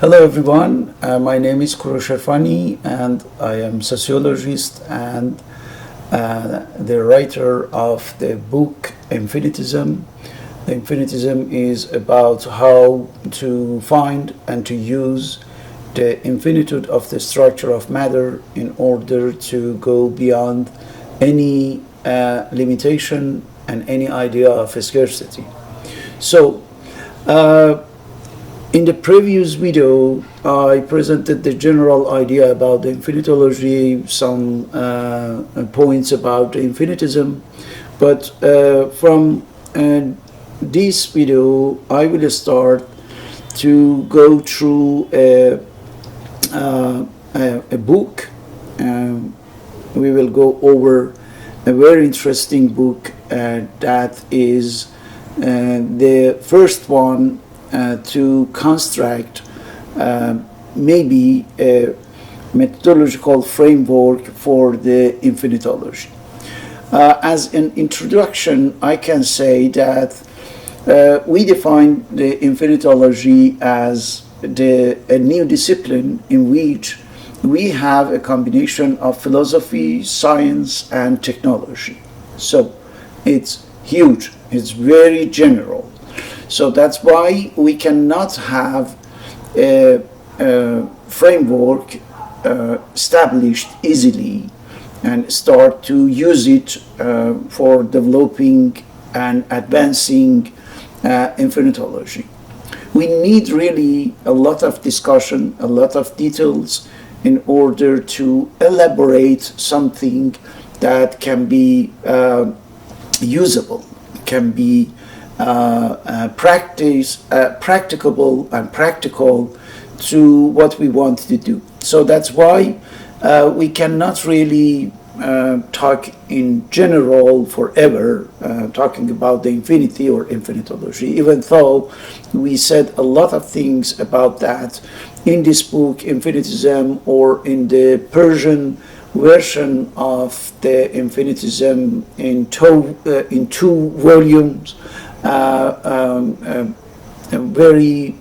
Hello everyone, my name is Korosh Erfani and I am sociologist and the writer of the book Infinitism. The Infinitism is about how to find and to use the infinitude of the structure of matter in order to go beyond any limitation and any idea of scarcity. So, in the previous video, I presented the general idea about the Infinitylogy, some points about the infinitism, but from this video, I will start to go through a book. We will go over a very interesting book that is the first one to construct maybe a methodological framework for the Infinitylogy. As an introduction, I can say that we define the Infinitylogy as a new discipline in which we have a combination of philosophy, science, and technology. So it's huge, it's very general. So that's why we cannot have a framework established easily and start to use it for developing and advancing Infinitylogy. We need really a lot of discussion, a lot of details in order to elaborate something that can be usable, can be practicable and practical to what we want to do. So that's why we cannot really talk in general forever, talking about the infinity or Infinitylogy, even though we said a lot of things about that in this book, Infinitism, or in the Persian version of the Infinitism in two volumes. Very,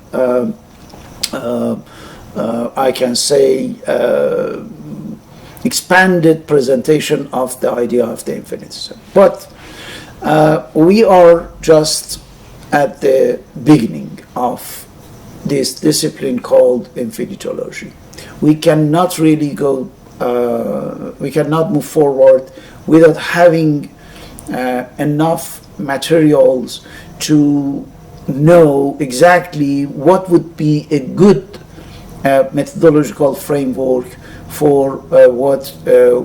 I can say, expanded presentation of the idea of the infinitism. But we are just at the beginning of this discipline called Infinitylogy. We cannot really go, we cannot move forward without having enough materials to know exactly what would be a good methodological framework for what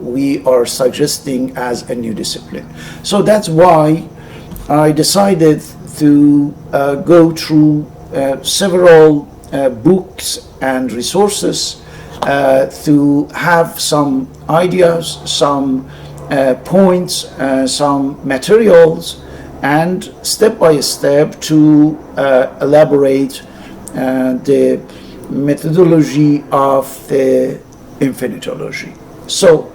we are suggesting as a new discipline. So that's why I decided to go through several books and resources to have some ideas, some points, some materials, and step by step to elaborate the methodology of the Infinitylogy. So,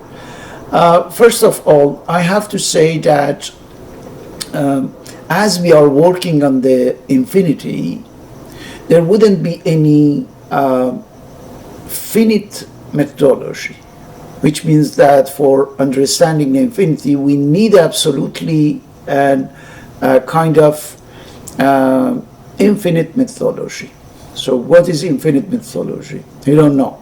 first of all, I have to say that as we are working on the infinity, there wouldn't be any finite methodology, which means that for understanding the infinity, we need absolutely a kind of infinite methodology. So what is infinite methodology? We don't know.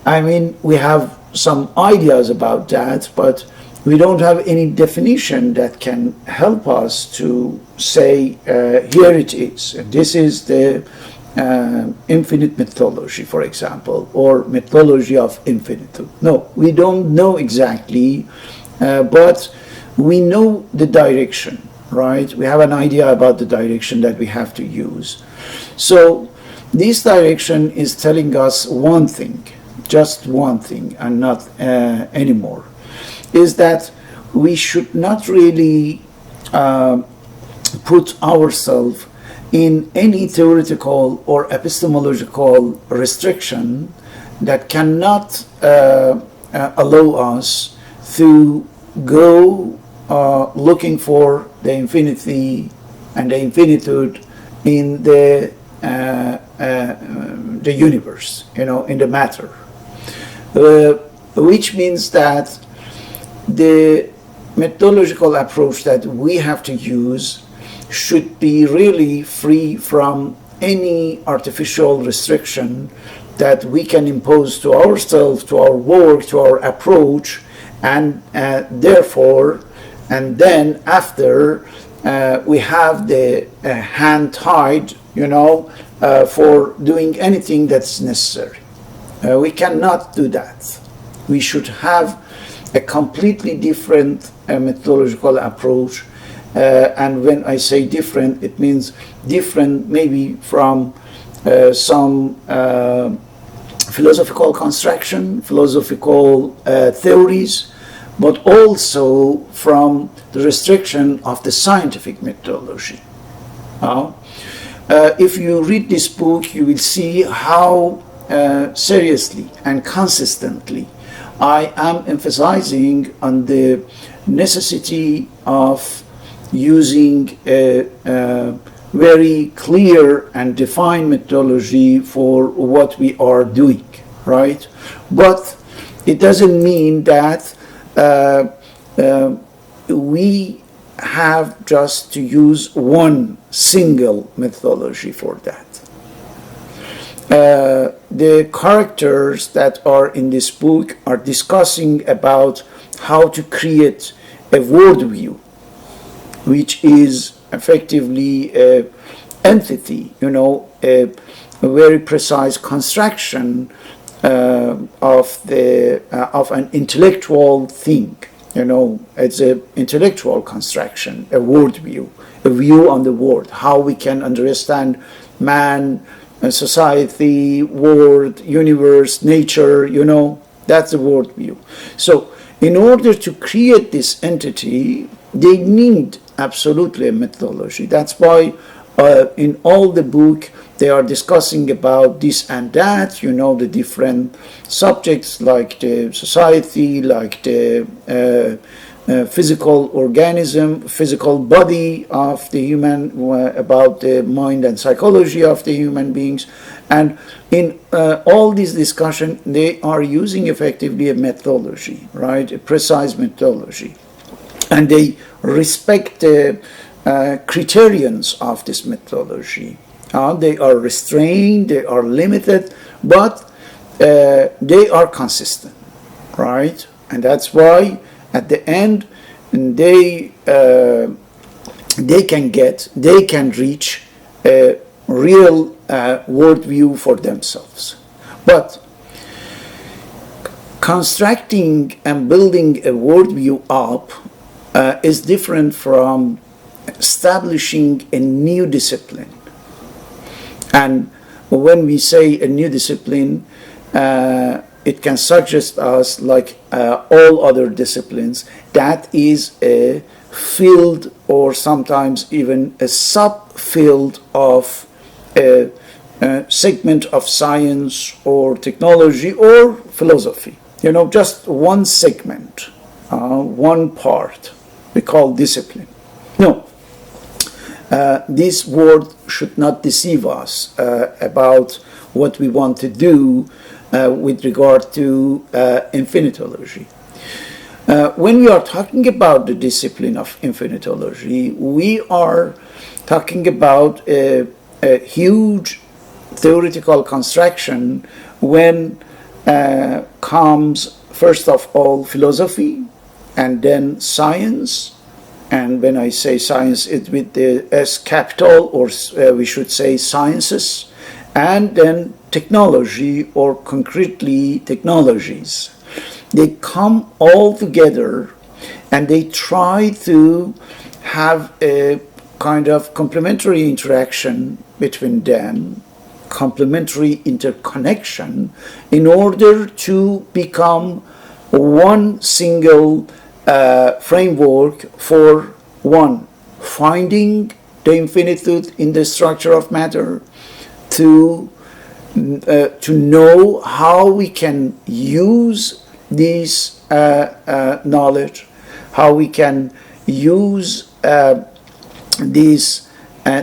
I mean, we have some ideas about that, but we don't have any definition that can help us to say, here it is. And this is the infinite methodology, for example, or methodology of infinitude. No, we don't know exactly, but we know the direction, right? We have an idea about the direction that we have to use. So this direction is telling us one thing, just one thing, and not anymore, is that we should not really put ourselves in any theoretical or epistemological restriction that cannot allow us to go looking for the infinity and the infinitude in the the universe, in the matter, which means that the methodological approach that we have to use should be really free from any artificial restriction that we can impose to ourselves, to our work, to our approach, and therefore, and then after, we have the hand tied, for doing anything that's necessary. We cannot do that. We should have a completely different methodological approach. And when I say different, it means different maybe from some philosophical construction, philosophical theories, but also from the restriction of the scientific methodology. If you read this book, you will see how seriously and consistently I am emphasizing on the necessity of using a very clear and defined methodology for what we are doing, right? But it doesn't mean that we have just to use one single methodology for that. The characters that are in this book are discussing about how to create a worldview, which is effectively an entity, a very precise construction of an intellectual thing. It's an intellectual construction, a worldview, a view on the world, how we can understand man, society, world, universe, nature, that's the worldview. So in order to create this entity, they need absolutely a methodology. That's why in all the book they are discussing about this and that, the different subjects like the society, like the physical organism, physical body of the human, about the mind and psychology of the human beings. And in all this discussion, they are using effectively a methodology, right? A precise methodology. And they respect the criterions of this methodology. They are restrained, they are limited, but they are consistent, right? And that's why at the end they can reach a real worldview for themselves. But constructing and building a worldview up is different from establishing a new discipline. And when we say a new discipline, it can suggest us, like all other disciplines, that is a field or sometimes even a subfield of a segment of science or technology or philosophy. Just one segment, one part we call discipline. No. This word should not deceive us about what we want to do with regard to infinitology. When we are talking about the discipline of infinitology, we are talking about a huge theoretical construction when comes first of all philosophy and then science. And when I say science, it's with the S capital, or we should say sciences, and then technology, or concretely technologies. They come all together and they try to have a kind of complementary interaction between them, complementary interconnection, in order to become one single framework for one, finding the infinitude in the structure of matter, to know how we can use this knowledge, how we can use this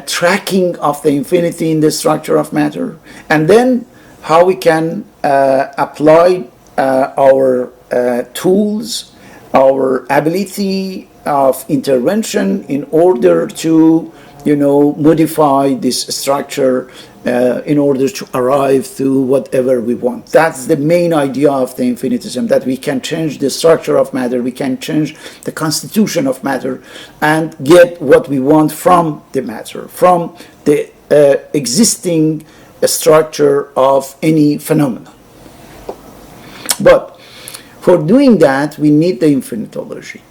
tracking of the infinity in the structure of matter, and then how we can apply our tools, our ability of intervention in order to, modify this structure in order to arrive to whatever we want. That's the main idea of the infinitism, that we can change the structure of matter, we can change the constitution of matter, and get what we want from the matter, from the existing structure of any phenomenon. But for doing that, we need the infinitology.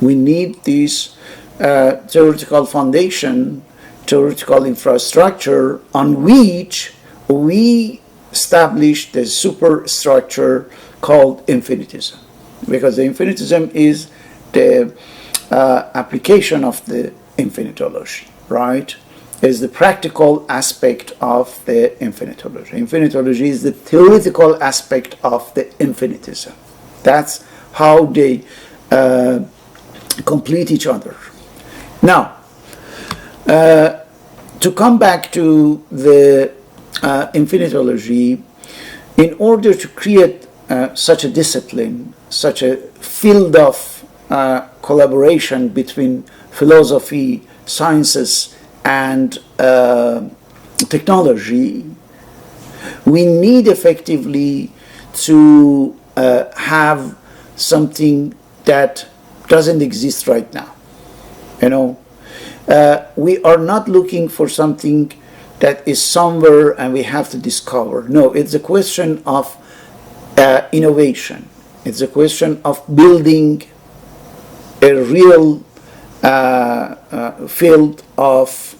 We need this theoretical foundation, theoretical infrastructure on which we establish the superstructure called infinitism. Because the infinitism is the application of the infinitology, right? Is the practical aspect of the infinitology. Infinitology is the theoretical aspect of the infinitism. That's how they complete each other. Now, to come back to the infinitology, in order to create such a discipline, such a field of collaboration between philosophy, sciences, and technology, we need effectively to have something that doesn't exist right now. We are not looking for something that is somewhere and we have to discover. No, it's a question of innovation. It's a question of building a real field of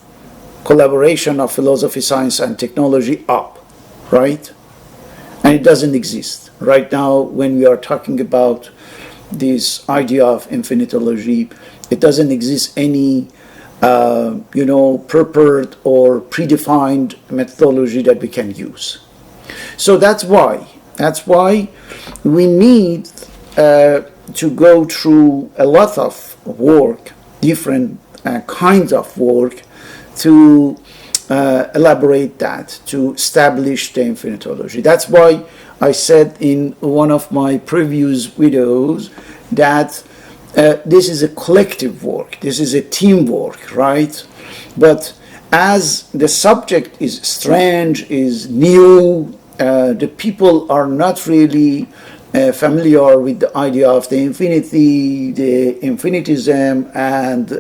collaboration of philosophy, science, and technology up, right? And it doesn't exist. Right now, when we are talking about this idea of infinitology, it doesn't exist any prepared or predefined methodology that we can use. So that's why we need to go through a lot of work, different kinds of work, to elaborate that, to establish the infinitology. That's why I said in one of my previous videos that this is a collective work, this is a teamwork, right? But as the subject is strange, is new, the people are not really familiar with the idea of the infinity, the infinitism, and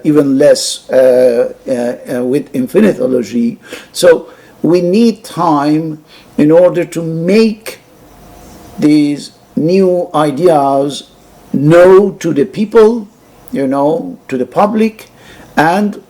even less with infinitology. So we need time in order to make these new ideas known to the people, to the public, and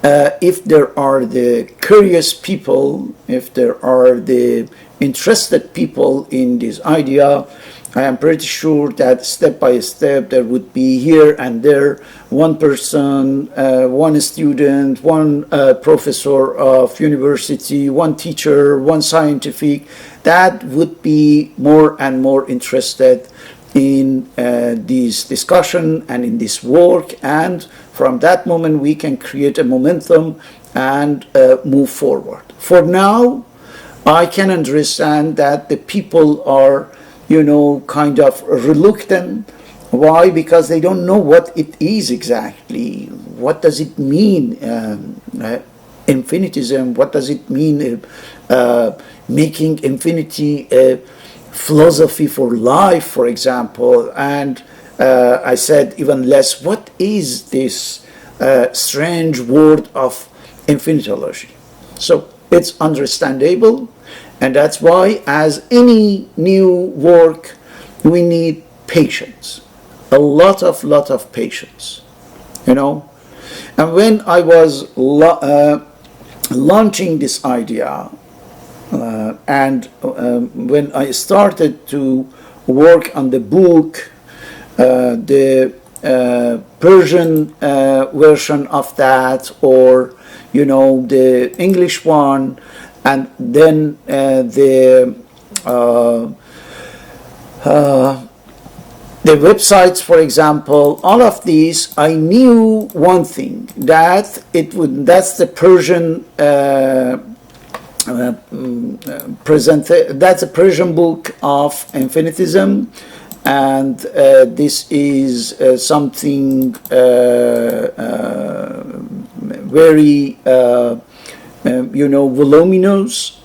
if there are the curious people, if there are the interested people in this idea, I am pretty sure that step by step there would be here and there one person, one student, one professor of university, one teacher, one scientific, that would be more and more interested in this discussion and in this work, and from that moment we can create a momentum and move forward. For now, I can understand that the people are, kind of reluctant. Why? Because they don't know what it is exactly. What does it mean, infinitism? What does it mean, making infinity a philosophy for life, for example? And I said even less, what is this strange word of infinitology? So it's understandable, and that's why, as any new work, we need patience, a lot of patience, And when I was launching this idea, and when I started to work on the book, the Persian version of that, or the English one, and then the websites, for example, all of these, I knew one thing, that that's the Persian that's a Persian book of infinitism, and this is something very voluminous,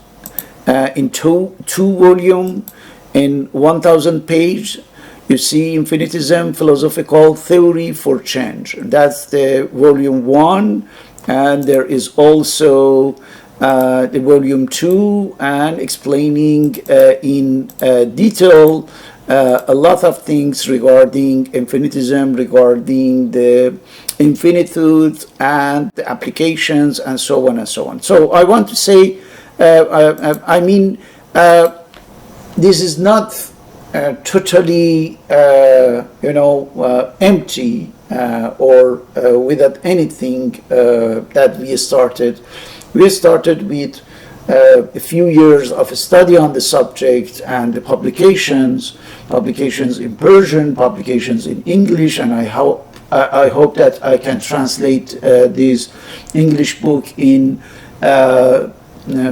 in two volume, in 1,000 page. You see Infinitism, Philosophical Theory for Change. That's the volume 1, and there is also the volume 2, and explaining in detail a lot of things regarding infinitism, regarding the infinitude and the applications, and so on and so on. So I want to say, this is not totally, empty or without anything that we started. We started with a few years of a study on the subject, and the publications in Persian, publications in English, and I hope that I can translate this English book in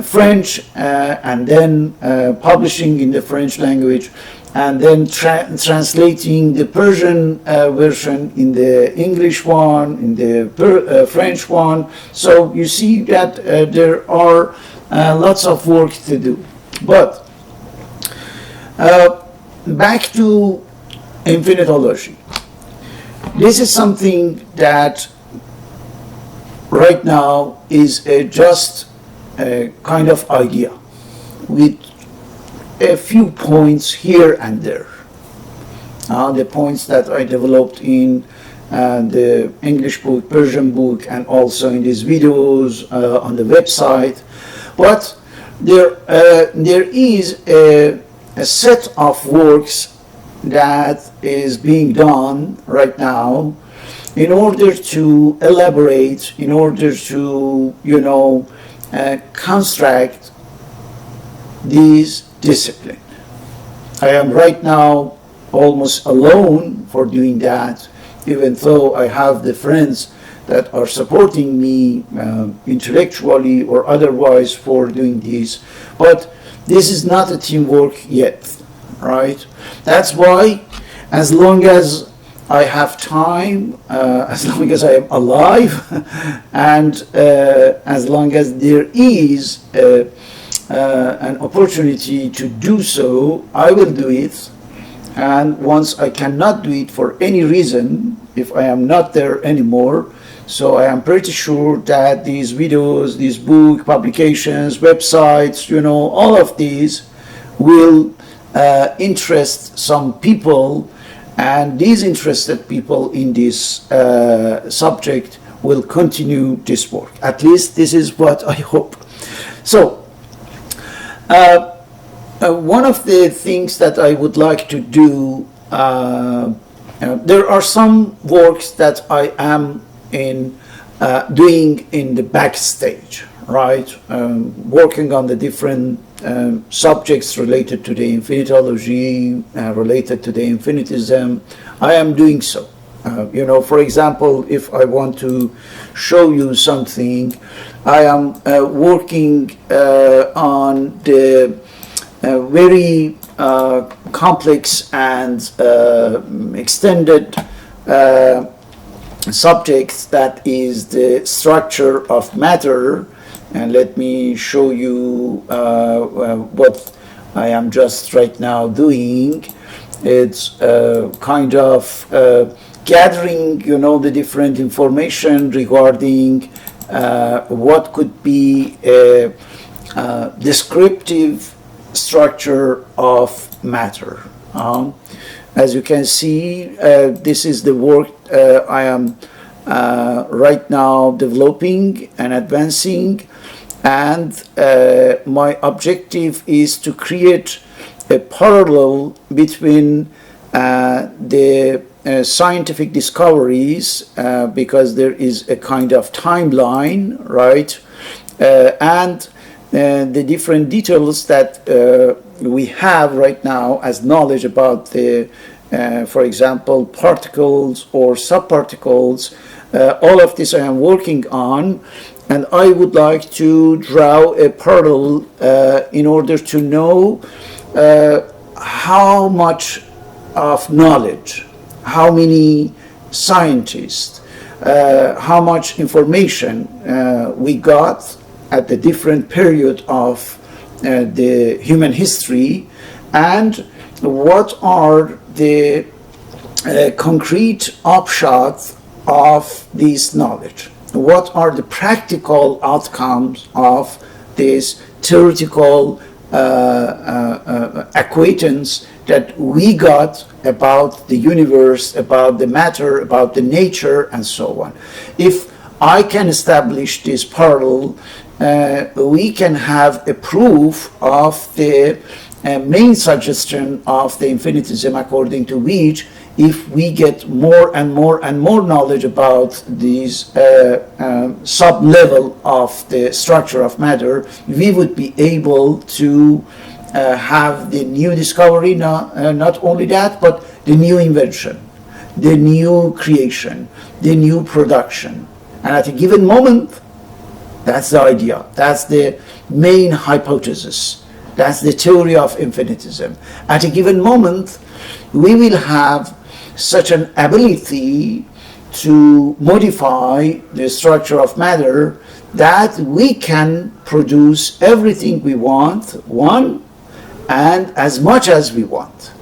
French, and then publishing in the French language, and then translating the Persian version in the English one, in the French one. So you see that there are lots of work to do. But back to Infinitylogy. This is something that right now is just a kind of idea with a few points here and there. The points that I developed in the English book, Persian book, and also in these videos on the website. But there is a set of works that is being done right now in order to elaborate, in order to, construct these discipline. I am right now almost alone for doing that, even though I have the friends that are supporting me intellectually or otherwise for doing this. But this is not a teamwork yet, right? That's why, as long as I have time, as long as I am alive, and as long as there is an opportunity to do so, I will do it. And once I cannot do it for any reason, if I am not there anymore, so I am pretty sure that these videos, these book publications, websites, all of these will interest some people, and these interested people in this subject will continue this work. At least this is what I hope. So one of the things that I would like to do, there are some works that I am doing in the backstage, right? Working on the different subjects related to the Infinitylogy, related to the infinitism. I am doing so. For example, if I want to show you something, I am working on the very complex and extended subject that is the structure of matter. And let me show you what I am just right now doing. It's kind of gathering, the different information regarding what could be a descriptive structure of matter. As you can see, this is the work I am right now developing and advancing, and my objective is to create a parallel between the scientific discoveries, because there is a kind of timeline, right, and the different details that we have right now as knowledge about the for example, particles or subparticles. All of this I am working on, and I would like to draw a parallel in order to know how much of knowledge, how many scientists, how much information we got at the different period of the human history, and what are the concrete upshots of this knowledge. What are the practical outcomes of this theoretical acquaintance that we got about the universe, about the matter, about the nature, and so on. If I can establish this parallel, we can have a proof of the main suggestion of the infinitism, according to which if we get more and more and more knowledge about these sub-level of the structure of matter, we would be able to have the new discovery, not only that, but the new invention, the new creation, the new production. And at a given moment, that's the idea, that's the main hypothesis, that's the theory of infinitism. At a given moment, we will have such an ability to modify the structure of matter that we can produce everything we want, one, and as much as we want,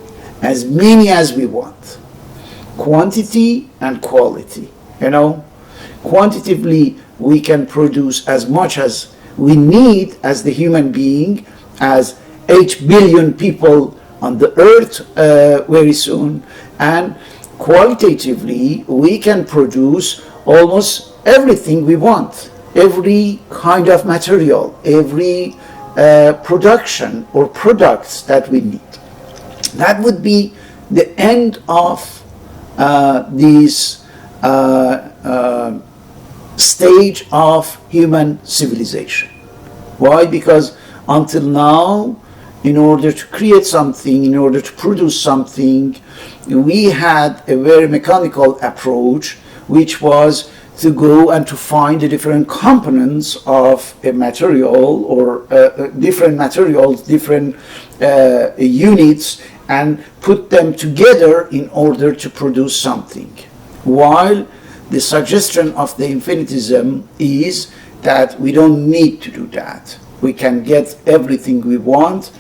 as many as we want. Quantity and quality, quantitatively we can produce as much as we need as the human being, as 8 billion people on the earth very soon, and qualitatively we can produce almost everything we want, every kind of material, every production or products that we need. That would be the end of this stage of human civilization. Why? Because until now, in order to create something, in order to produce something, we had a very mechanical approach, which was to go and to find the different components of a material, or different materials, different units, and put them together in order to produce something. While the suggestion of the infinitism is that we don't need to do that. We can get everything we want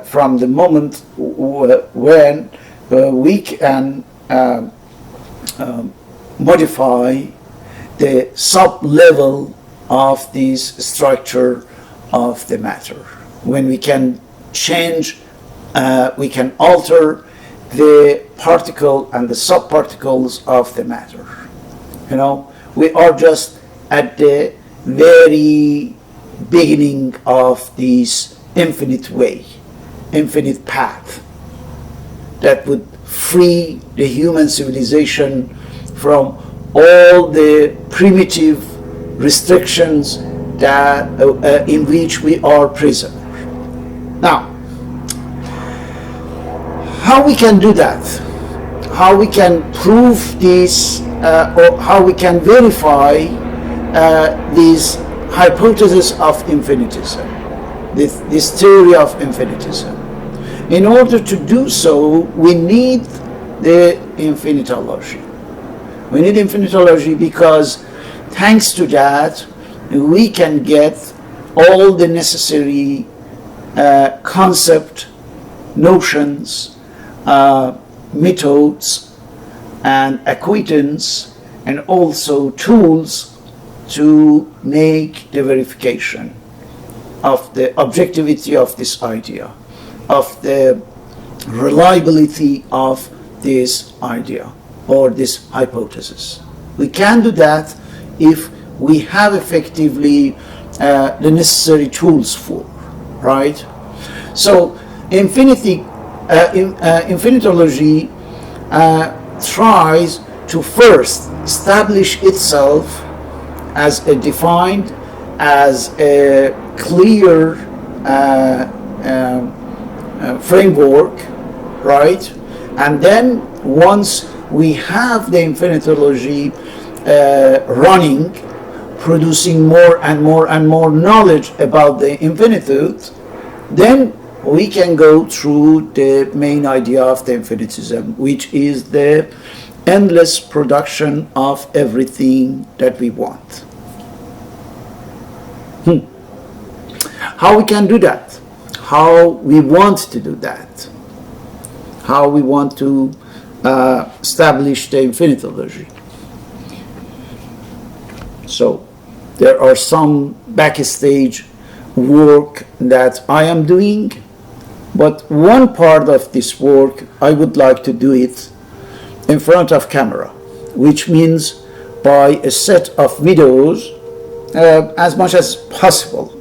from the moment when we can modify the sub-level of this structure of the matter. When we can change, we can alter the particle and the subparticles of the matter. We are just at the very beginning of this infinite way, infinite path that would free the human civilization from all the primitive restrictions that in which we are prisoners. Now, how we can do that? How we can prove this, or how we can verify this hypothesis of infinitism, this theory of infinitism? In order to do so, we need the Infinitylogy. We need Infinitylogy because thanks to that, we can get all the necessary concept, notions, methods, and acquaintance, and also tools to make the verification of the objectivity of this idea, of the reliability of this idea or this hypothesis. We can do that if we have effectively the necessary tools for, right? So Infinitylogy tries to first establish itself as a defined, as a clear framework, right? And then once we have the Infinitylogy running, producing more and more and more knowledge about the infinitude, then we can go through the main idea of the infinitism, which is the endless production of everything that we want. How we can do that? How we want to do that? How we want to establish the Infinitylogy? So there are some backstage work that I am doing, but one part of this work I would like to do it in front of camera, which means by a set of videos as much as possible.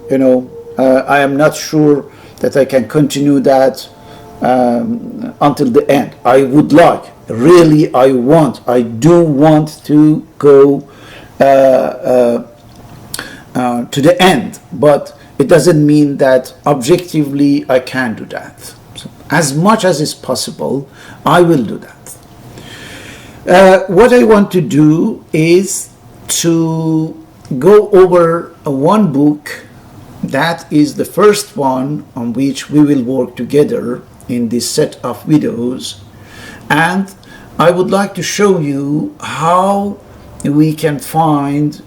I am not sure that I can continue that until the end. I would like, really I do want to go to the end, but it doesn't mean that objectively I can do that. So as much as is possible, I will do that. What I want to do is to go over one book that is the first one on which we will work together in this set of videos, and I would like to show you how we can find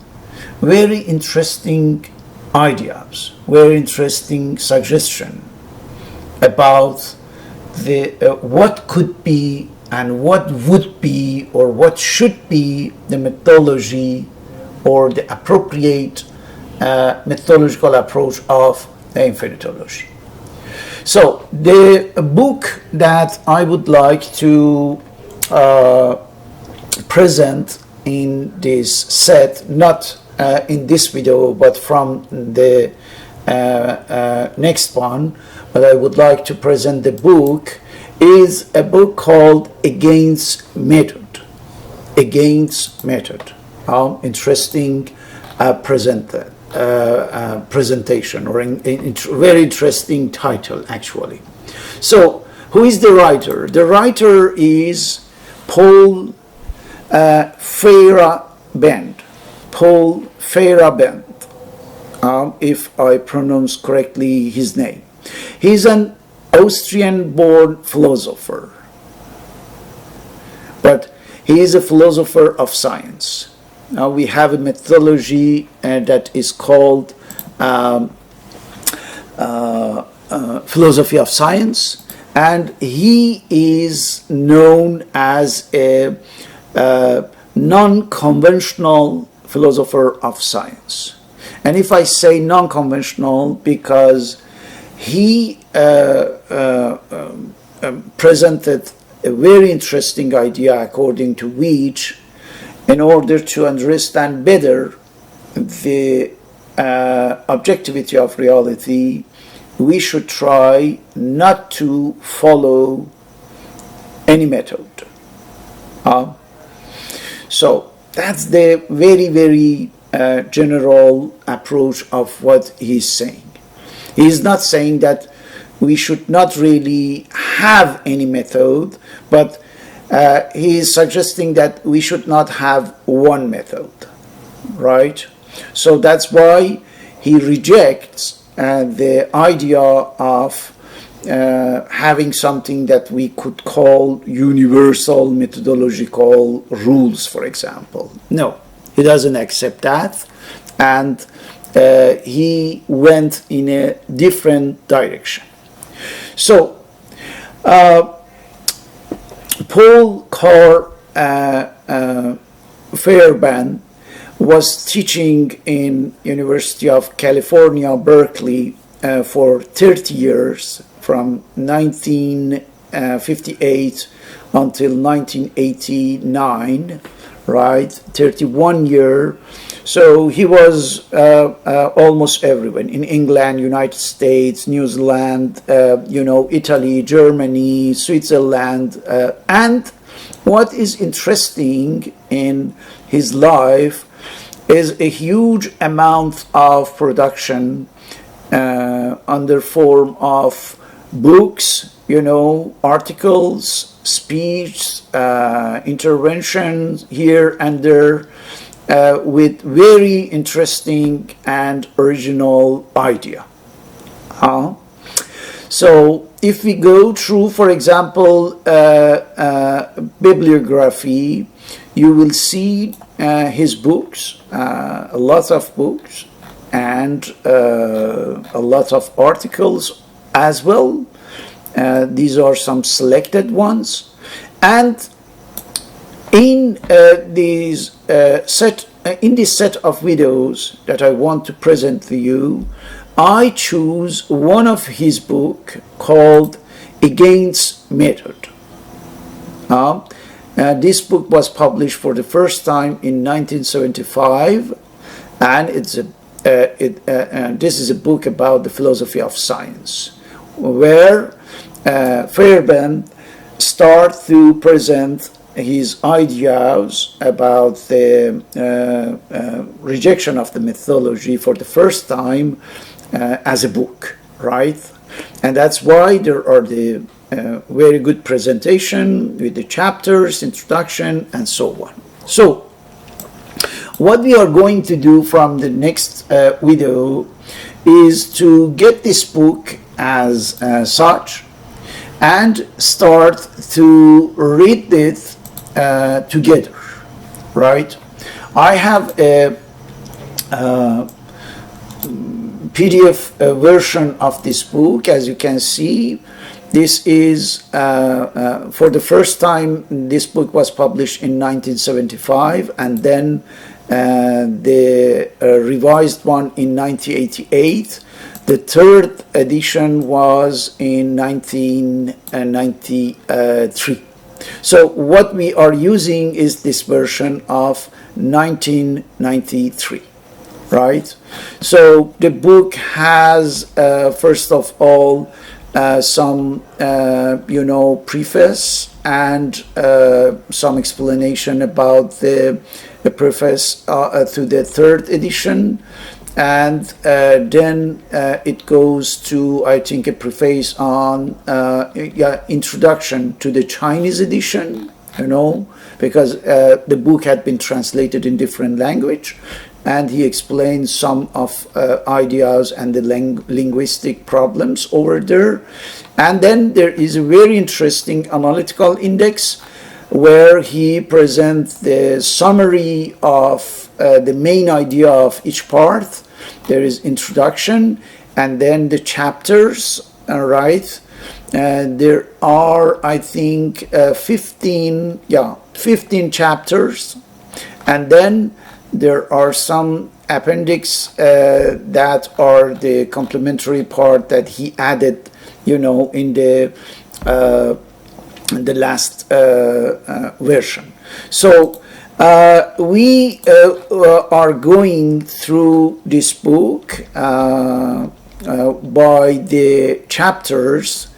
very interesting ideas, very interesting suggestion about the what could be and what would be or what should be the methodology or the appropriate methodological approach of the Infinitylogy. So the book that I would like to present in this set, not in this video, but from the next one, but I would like to present the book, is a book called Against Method. Against Method. Interesting presentation, or very interesting title, actually. So, who is the writer? The writer is Paul Feyerabend. Paul Feyerabend, if I pronounce correctly his name. He's an Austrian-born philosopher, but he is a philosopher of science. Now we have a methodology that is called philosophy of science, and he is known as a non-conventional philosopher of science. And if I say non-conventional, because he presented a very interesting idea according to which, in order to understand better the objectivity of reality, we should try not to follow any method. So that's the very, very general approach of what he's saying. He's not saying that we should not really have any method, but he is suggesting that we should not have one method, right? So that's why he rejects the idea of having something that we could call universal methodological rules, for example. No, he doesn't accept that, and he went in a different direction. So, Paul Feyerabend was teaching in University of California, Berkeley, for 30 years, from 1958 until 1989, right? 31 years. So he was almost everywhere, in England, United States, New Zealand, Italy, Germany, Switzerland. And what is interesting in his life is a huge amount of production under form of books, articles, speech, interventions here and there, with very interesting and original idea. So if we go through, for example, bibliography, you will see his books, a lot of books, and a lot of articles as well. These are some selected ones. And in this set of videos that I want to present to you, I choose one of his books called Against Method. This book was published for the first time in 1975, and this is a book about the philosophy of science, where Fairbairn starts to present his ideas about the rejection of the mythology for the first time as a book, right? And that's why there are the very good presentation with the chapters, introduction, and so on. So what we are going to do from the next video is to get this book as such and start to read it together, right? I have a PDF version of this book. As you can see, this is for the first time this book was published in 1975, and then the revised one in 1988. The third edition was in 1993. So what we are using is this version of 1993, right? So the book has, first of all, some, preface and some explanation about the preface to the third edition. And then it goes to, I think, a preface on introduction to the Chinese edition, because the book had been translated in different language, and he explains some of ideas and the linguistic problems over there. And then there is a very interesting analytical index where he presents the summary of the main idea of each part. There is introduction and then the chapters, right? There are, I think, 15 chapters, and then there are some appendix that are the complementary part that he added, in the last version. So we are going through this book by the chapters.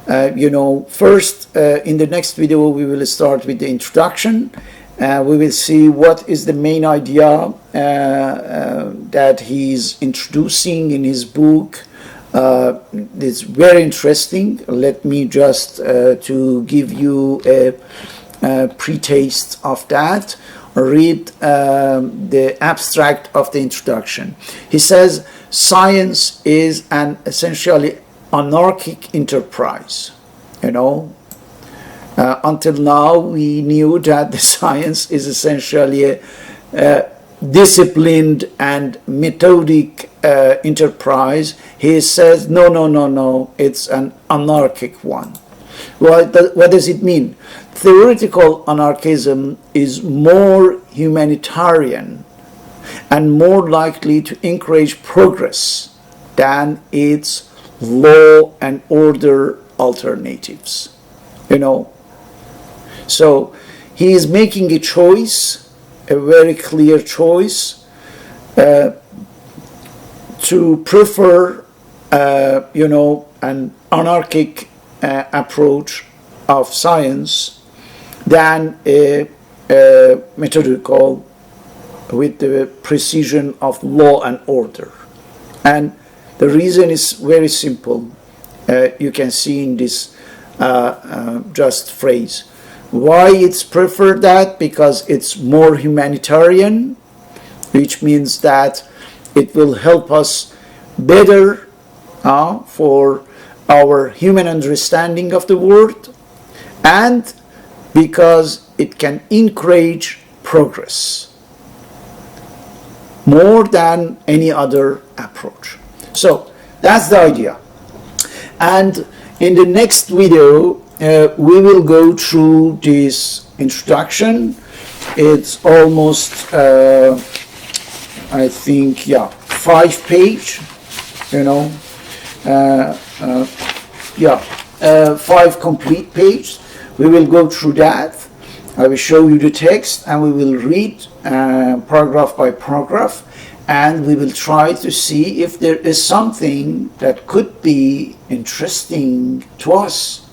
First, in the next video, we will start with the introduction. We will see what is the main idea that he's introducing in his book. It's very interesting. Let me just to give you a pre-taste of that. Read the abstract of the introduction. He says, science is an essentially anarchic enterprise. Until now, we knew that the science is essentially a disciplined and methodic enterprise. He says, no, it's an anarchic one. What does it mean? Theoretical anarchism is more humanitarian and more likely to encourage progress than its law and order alternatives. So he is making a choice, a very clear choice, to prefer, an anarchic approach of science than a methodical with the precision of law and order. And the reason is very simple. you can see in this just phrase. Why it's preferred that? Because it's more humanitarian, which means that it will help us better for our human understanding of the world, and because it can encourage progress more than any other approach. So that's the idea. And in the next video, we will go through this introduction. It's almost, I think, 5-page, 5 complete pages. We will go through that. I will show you the text, and we will read paragraph by paragraph, and we will try to see if there is something that could be interesting to us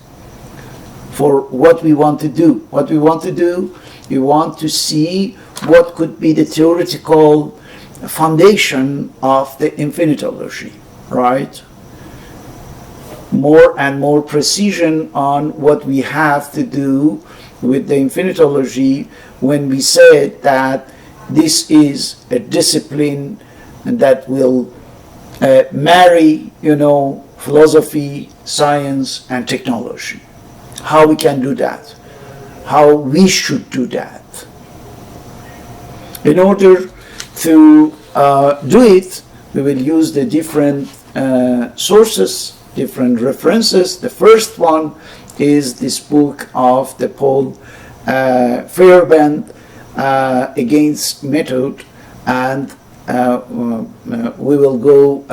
for what we want to do. What we want to do, we want to see what could be the theoretical foundation of the Infinitylogy, right? More and more precision on what we have to do with the Infinitylogy when we said that this is a discipline that will marry, philosophy, science, and technology. How we can do that? How we should do that? In order to do it, we will use the different sources, different references. The first one is this book of the Paul Feyerabend, Against Method, and we will go.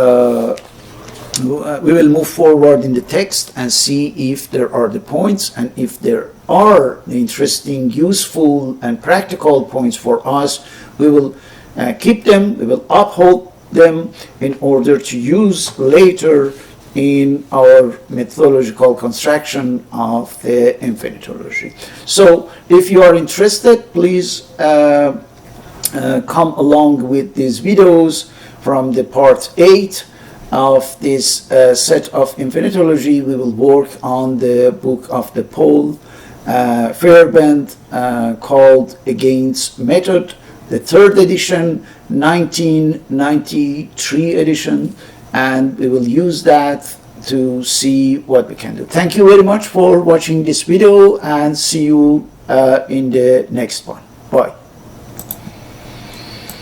We will move forward in the text and see if there are the points, and if there are the interesting, useful, and practical points for us, we will keep them. We will uphold them in order to use later in our methodological construction of the Infinitylogy. So if you are interested, please come along with these videos from the part 8 of this set of Infinitylogy. We will work on the book of the Paul Feyerabend called Against Method, the 3rd edition, 1993 edition, and we will use that to see what we can do. Thank you very much for watching this video, and see you in the next one. Bye.